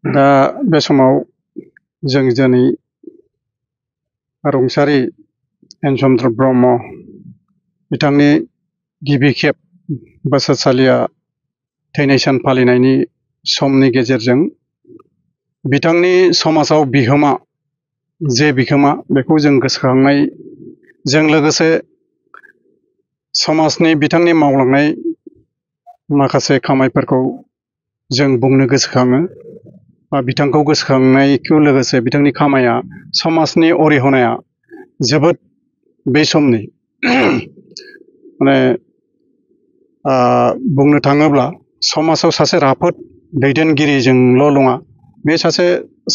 दा बे समाव जों दिनै रुंसारि हेम चन्द्र ब्रह्म बिथांनि गिबि खेब बोसोरसालिया थैनाय सान फालिनायनि समनि गेजेरजों बिथांनि समाजाव बिहोमा बेखौ जों गोसोखांनायजों लोगोसे समाजनि बिथांनि मावलांनाय माखासे खामानिफोरखौ जों बुंनो गोसोखाङो। बिथांखौ गोसोखांनायखौ लोगोसे बिथांनि खामाया समाजनि अरिहनाया जोबोद बे समनि माने बुंनो थाङोब्ला समाजाव सासे राफोद दैदेनगिरिजोंल' नङा, बे सासे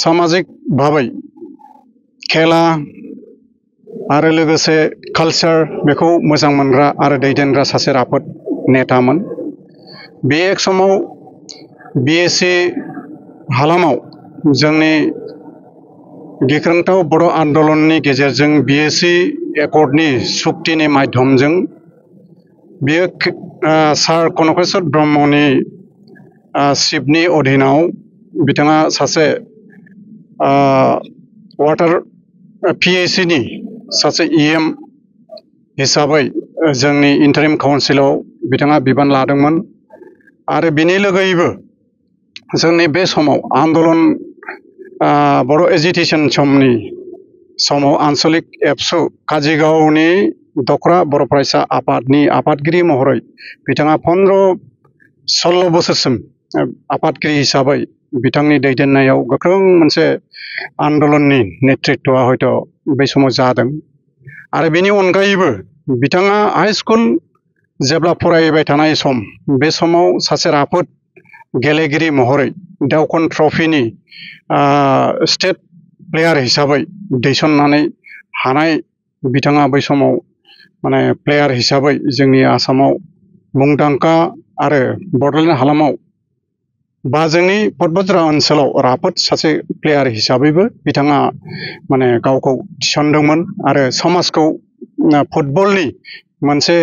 सामाजिक भाबै खेला आरो लोगोसे कालचार बेखौ मोजां मोनग्रा आरो दैदेनग्रा सासे राफोद नेतामोन। बे एक समाव बिएसि हालामाव जोंनि गिख्रंथाव बर' आन्दलननि गेजेरजों बिएसि एकर्डनि सुक्तिनि माध्यमजों बेयो सार कनकेश्वर ब्रह्मनि चिफनि अधीनाव बिथाङा सासे वाटार पिएसिनि सासे इएम हिसाबै जोंनि इन्टारिम काउन्सिलाव बिथाङा बिबान लादोंमोन। आरो बिनि लोगोयैबो जोंनि बे समाव आन्दलन बर' एजिटेसन समनि समाव आन्सलिक एबसु काजिगावनि दख्रा बर' फरायसा आफादनि आफादगिरि महरै बिथाङा 15-16 बोसोरसिम आफादगिरि हिसाबै बिथांनि दैदेननायाव गोख्रों मोनसे आन्दलननि नेतृत्वआ हयथ' बै समाव जादों। आरो बेनि अनगायैबो बिथाङा हाइ स्कुल जेब्ला फरायबाय थानाय सम, बे समाव सासे राफोद गेलेगिरि महरै देवकन ट्रफिनि स्टेट प्लेयार हिसाबै दैसननानै हानाय बिथाङा बै समाव माने प्लेयार हिसाबै जोंनि आसामाव मुंदांखा आरो बड'लेण्ड हालामाव बा जोंनि पदबज्रा ओनसोलाव राफोद सासे प्लेयार हिसाबैबो बिथाङा माने गावखौ थिसनदोंमोन आरो समाजखौ फुटबलनि मोनसे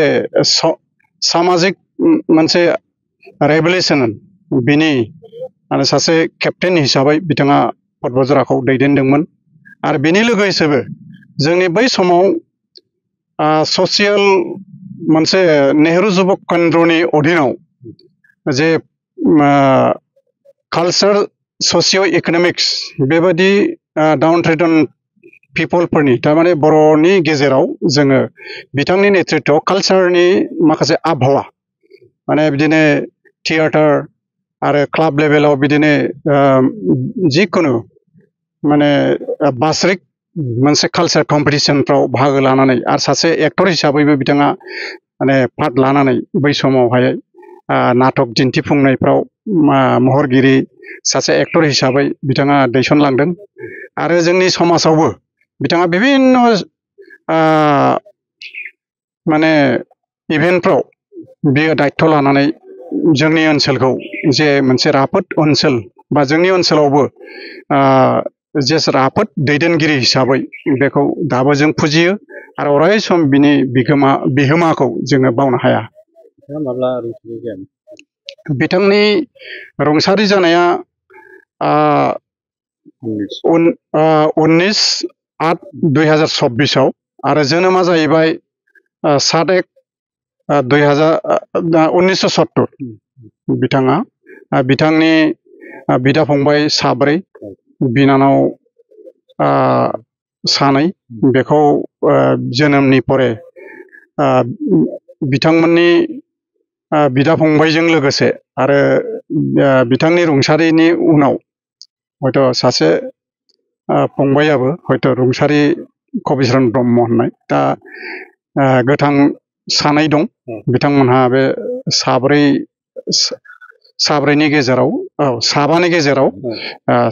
सामाजिक मोनसे रेभलिउसन बिनि आरो सासे केप्टेन हिसाबै बिथाङा पदबज्राखौ दैदेनदोंमोन। आरो बेनि लोगोसेबो जोंनि बै समाव ससियेल मोनसे नेहरू जुबक केन्द्रनि अधीनाव जे कालचार ससिय' इक'नमिक्स बेबायदि डाउन ट्रेडन पिपलफोरनि थारमाने बर'नि गेजेराव जोङो बिथांनि नेतृत्वआव कालचारनि माखासे आबहावा माने बिदिनो थियेटार आरो क्लाब लेभेलाव बिदिनो जिखुनु माने बासरिक मोनसे कालचार कम्पिटिसनफ्राव बाहागो लानानै आरो सासे एक्टर हिसाबैबो बिथाङा माने पार्ट लानानै बै समावहाय नाटक दिन्थिफुंनायफ्राव महरगिरि सासे एक्टर हिसाबै बिथाङा दैसनलांदों। आरो जोंनि समाजावबो बिथाङा बिभिन्न माने इभेन्टफ्राव बियो दायित्व लानानै जोंनि ओनसोलखौ जे मोनसे राफोद ओनसोल बा जोंनि ओनसोलावबो जे राफोद दैदेनगिरि हिसाबै बेखौ दाबो जों फुजियो आरो अराय सम बिनि बिहोमाखौ जोङो बावनो हाया। माब्ला रुंसारि जायामोन? बिथांनि रुंसारि जानाया 19/8/2024 आरो जोनोमा जाहैबाय 7/1/1970 बिथाङा। बिथांनि बिदा फंबाय 4, बिनानाव 2 बेखौ जोनोमनि परे बिथांमोननि बिदा फंबायजों लोगोसे आरो बिथांनि रुंसारिनि उनाव हयथ' सासे फंबायाबो हयथ' रुंसारि कबिचरन ब्रह्म होननाय दा गोथां 2 दं। बिथांमोनहा बे 4नि गेजेराव 5नि गेजेराव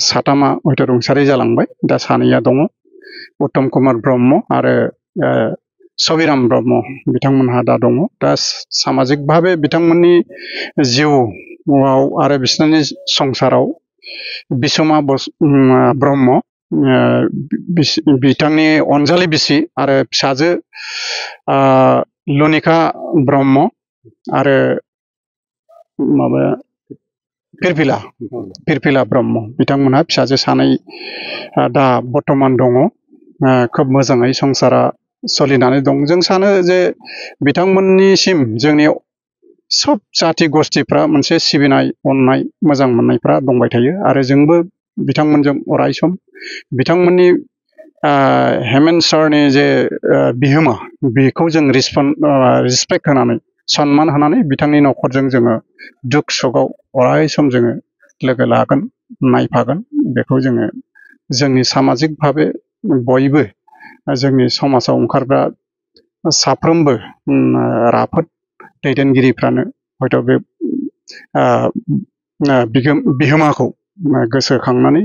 3 हयथ' रुंसारि जालांबाय। दा 2 दङ, उत्तम कुमार ब्रह्म आरो सबिराम ब्रह्म बिथांमोनहा दा दङ। दा सामाजिक भाबे बिथांमोननि जिउआव आरो बिसोरनि संसाराव बिसमा ब्रह्म बिथांनि अनजालि बिसि आरो फिसाजो लनिका ब्रह्म आरो फिरफिला ब्रह्म बिथांमोनहा फिसाजो सानै दा बर्थमान दङ खोब मोजाङै संसारा सोलिनानै दं जों सानो जे बिथांमोननिसिम जोंनि सब जाति गस्थिफ्रा मोनसे सिबिनाय अननाय मोजां मोननायफ्रा दंबाय थायो आरो जोंबो बिथांमोनजों अराय सम बिथांमोननि हेमेन सारनि जे बिहोमा बेखौ जों रिसपेक्ट होनानै सन्मान होनानै बिथांनि न'खरजों जोङो दुख सुखआव अराय सम जोङो लोगो लागोन नायफागोन बेखौ जोङो जोंनि सामाजिक भाबे बयबो जोंनि समाजाव ओंखारग्रा साफ्रोमबो राफोद दैदेनगिरिफ्रानो हयथ' बे बिहोमाखौ गोसोखांनानै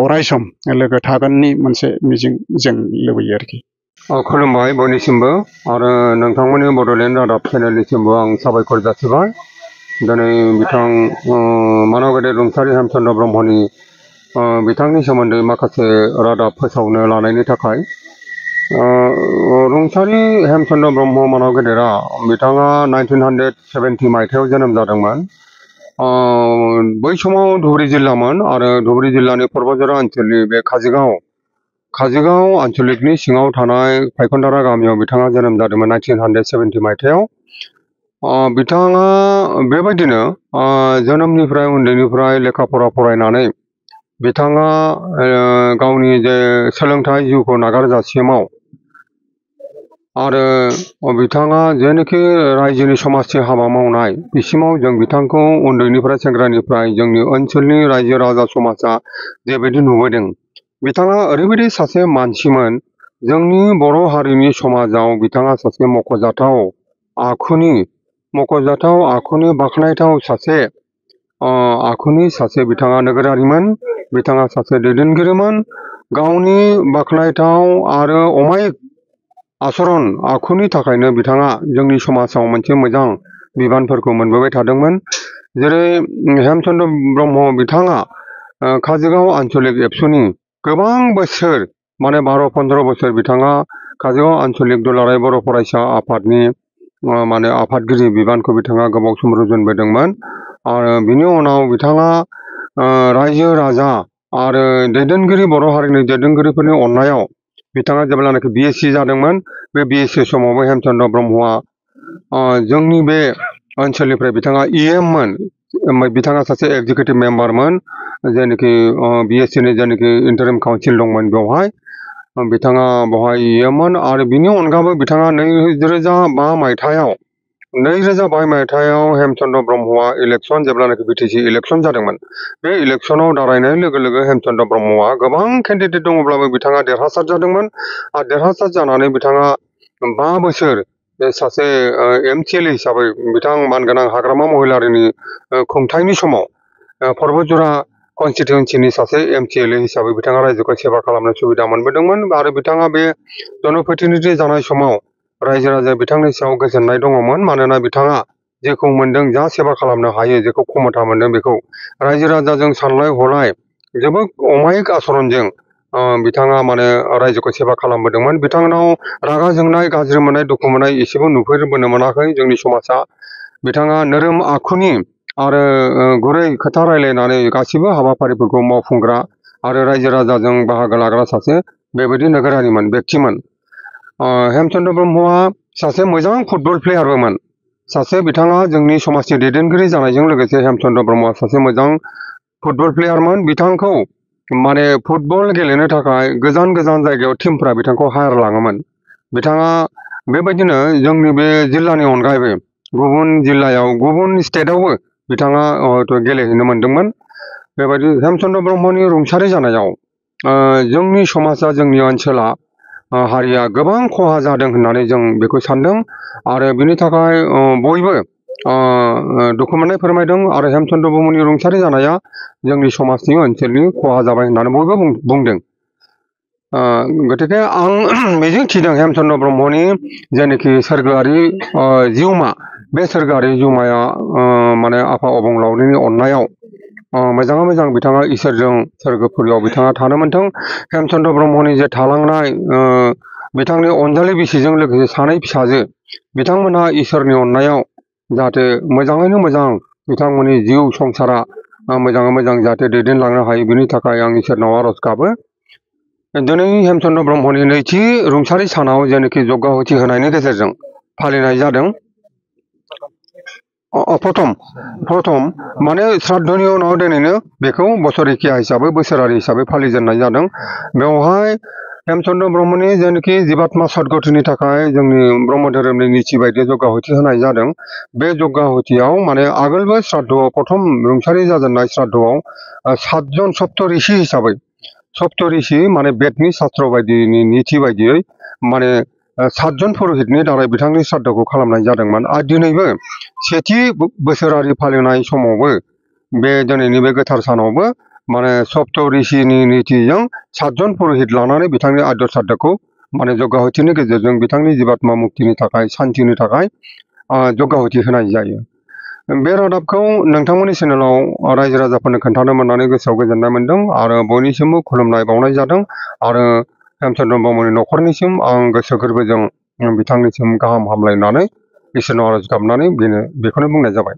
अराय सम लोगो थागोननि मोनसे मिजिं जों लुबैयो आरोखि खुलुमबाय बयनिसिमबो आरो नोंथांमोननि बड'लेण्ड रादाब चेनेलनिसिमबो आं साबायखर जासिबाय दिनै बिथां मानव गेदेर रुंसारि हेमचन्द्र ब्रह्मनि बिथांनि सोमोन्दै माखासे रादाब फोसावनो लानायनि थाखाय रुंसारि हेमचन्द्र ब्रह्म मानव गेदेरा बिथाङा 1970 मायथाइयाव जोनोम जादोंमोन बै समाव धुबुरी जिल्लामोन आरो धुबुरी जिल्लानि पर्बतजरा ओनसोलनि बे काजिगांव आन्चलिकनि सिङाव थानाय फायखनदारा गामियाव बिथाङा जोनोम जादोंमोन 1970 मायथाइयाव बिथाङा बेबायदिनो जोनोमनिफ्राय उन्दैनिफ्राय लेखा फरा फरायनानै बिथाङा गावनि जे सोलोंथाइ जिउखौ नागारजासिमाव आरो बिथाङा जेनोखि रायजोनि समाजनि हाबा मावनाय बिसिमाव जों बिथांखौ उन्दैनिफ्राय सेंग्रानिफ्राय जोंनि ओनसोलनि रायजो राजा समाजा जेबायदि नुबोदों बिथाङा ओरैबायदि सासे मानसिमोन जोंनि बर' हारिनि समाजाव बिथाङा सासे मख'जाथाव आखुनि बाख्नायथाव सासे बिथाङा नोगोरारिमोन बिथाङा सासे दैदेनगिरिमोन गावनि बाख्नायथाव आरो अमायिक आचरण आखुनि थाखायनो बिथाङा जोंनि समाजाव मोनसे मोजां बिबानफोरखौ मोनबोबाय थादोंमोन जेरै हेमचन्द्र ब्रह्म बिथाङा काजिगांव आन्चलिक एबसुनि गोबां बोसोर माने 12-15 बोसोर बिथाङा काजिगांव आन्चलिक दुलाराय बर' फरायसा आफादनि माने आफादगिरि बिबानखौ बिथाङा गोबाव सम रुजुनबोदोंमोन आरो बिनि उनाव बिथाङा रायजो राजा आरो दैदेनगिरि बर' हारिनि दैदेनगिरिफोरनि अननायाव बिथाङा जेब्लानाखि BSc जादोंमोन बे BSc समावबो हेमचन्द्र ब्रह्मआ जोंनि बे ओनसोलनिफ्राय बिथाङा EM मोन बिथाङा सासे एक्जिकिउटिभ मेम्बारमोन जेनोखि BScनि जेनोखि इन्टारिम काउन्सिल दंमोन बेवहाय बिथाङा बेवहाय EM मोन आरो बिनि अनगाबो बिथाङा 2005 मायथाइयाव हेमचन्द्र ब्रह्मआ इलेक्सन जेब्लानाखि BTC इलेक्सन जादोंमोन बे इलेक्सनाव दारायनाय लोगो लोगो हेमचन्द्र ब्रह्मआ गोबां केन्डिडेट दङब्लाबो बिथाङा देरहासार जादोंमोन आरो देरहासार जानानै बिथाङा 5 बोसोर सासे MCLA हिसाबै बिथां मानगोनां हाग्रामा महिलारिनि खुंथायनि समाव पर्बतजरा कन्स्टिटिउन्सिनि सासे MCLA हिसाबै बिथाङा रायजोखौ सेवा खालामनो सुबिदा मोनबोदोंमोन आरो बिथाङा बे जनप्रतिनिधि जानाय समाव रायजो राजाया बिथांनि सायाव गोजोननाय दङमोन मानोना बिथाङा जेखौ मोनदों जा सेवा खालामनो हायो जेखौ क्षमता मोनदों बेखौ रायजो राजाजों सानलाय हलाय जोबोद अमायिक आचरणजों बिथाङा माने रायजोखौ सेवा खालामबोदोंमोन बिथांनाव रागा जोंनाय गाज्रि मोननाय दुखु मोननाय एसेबो नुफेरबोनो मोनाखै जोंनि समाजा बिथाङा नोरोम आखुनि आरो गुरै खोथा रायलायनानै गासिबो हाबाफारिफोरखौ मावफुंग्रा आरो रायजो राजाजों बाहागो लाग्रा सासे बेबायदि नोगोरारिमोन व्यक्तिमोन हेमचन्द्र ब्रह्मआ सासे मोजां फुटबल प्लेयारबोमोन सासे बिथाङा जोंनि समाजनि दैदेनगिरि जानायजों लोगोसे हेमचन्द्र ब्रह्मआ सासे मोजां फुटबल प्लेयारमोन बिथांखौ माने फुटबल गेलेनो थाखाय गोजान गोजान जायगायाव टीमफ्रा बिथांखौ हायार लाङोमोन बिथाङा बेबायदिनो जोंनि बे जिल्लानि अनगायैबो गुबुन जिल्लायाव गुबुन स्टेटआवबो बिथाङा गेलेहैनो मोन्दोंमोन बेबायदि हेमचन्द्र ब्रह्मनि रुंसारि जानायाव जोंनि समाजा जोंनि ओनसोला हारिया गोबां खहा जादों होननानै जों बेखौ सानदों आरो बिनि थाखाय बयबो दुखु मोननाय फोरमायदों आरो हेमचन्द्र ब्रह्मनि रुंसारि जानाया जोंनि समाजनि ओनसोलनि खहा जाबाय होननानै बयबो बुंदों गतिके आं मिजिं थिदों हेमचन्द्र ब्रह्मनि जेनोखि सोरगोआरि जिउमा बे सोरगोआरि जिउमाया माने आफा अबंलावरिनि अननायाव मोजाङै मोजां बिथाङा इसोरजों सोरगोफुरियाव बिथाङा थानो मोनथों हेमचन्द्र ब्रह्मनि जे थालांनाय बिथांनि अनजालि बिसिजों लोगोसे सानै फिसाजो बिथांमोनहा इसोरनि अननायाव जाहाथे मोजाङैनो मोजां बिथांमोननि जिउ संसारा मोजाङै मोजां जाहाथे दैदेनलांनो हायो बिनि थाखाय आं इसोरनाव आरज गाबो। दिनै हेमचन्द्र ब्रह्मनि नैथि रुंसारि सानाव जेनाखि जग्याहुति होनायनि गेजेरजों फालिनाय जादों। प्रथम माने श्राद्धनि उनाव दिनैनो बेखौ बोसोरिखिया हिसाबै बोसोरारि हिसाबै फालिजेननाय जादों। बेवहाय हेमचन्द्र ब्रह्मनि जेनाखि जीवात्मा सदगतिनि थाखाय जोंनि ब्रह्म धोरोमनि नीति बायदि जग्याहुति होनाय जादों। बे जग्याहुतियाव माने आगोलबो श्राद्धआव प्रथम रुंसारि जाजेननाय श्राद्धआव 7 जन सप्तऋषि हिसाबै सप्तऋषि माने बेदनि शास्त्र बायदिनि नीति बायदियै माने 7 जन पुरहितनि दारै बिथांनि श्राद्धखौ खालामनाय जादोंमोन। आरो दिनैबो सेथि बोसोरारि फालिनाय समावबो बे दिनैनि बे गोथार सानावबो माने सप्तऋषिनि नीतिजों 7 जन पुरहित लानानै बिथांनि आद्य श्राद्धखौ माने जग्याहुतिनि गेजेरजों बिथांनि जीवात्मा मुक्तिनि थाखाय शान्तिनि थाखाय जग्याहुति होनाय जायो। बे रादाबखौ नोंथांमोननि चेनेलाव रायजो राजाफोरनो खोन्थानो मोननानै गोसोआव गोजोननाय मोनदों आरो बयनिसिमबो खुलुमनाय बावनाय जादों आरो हेमचन्द्र ब्रह्मनि न'खरनिसिम आं गोसो गोरबोजों बिथांनिसिम गाहाम हामलायनानै इसोरनाव आरज गाबनानै बेखौनो बुंनाय जाबाय।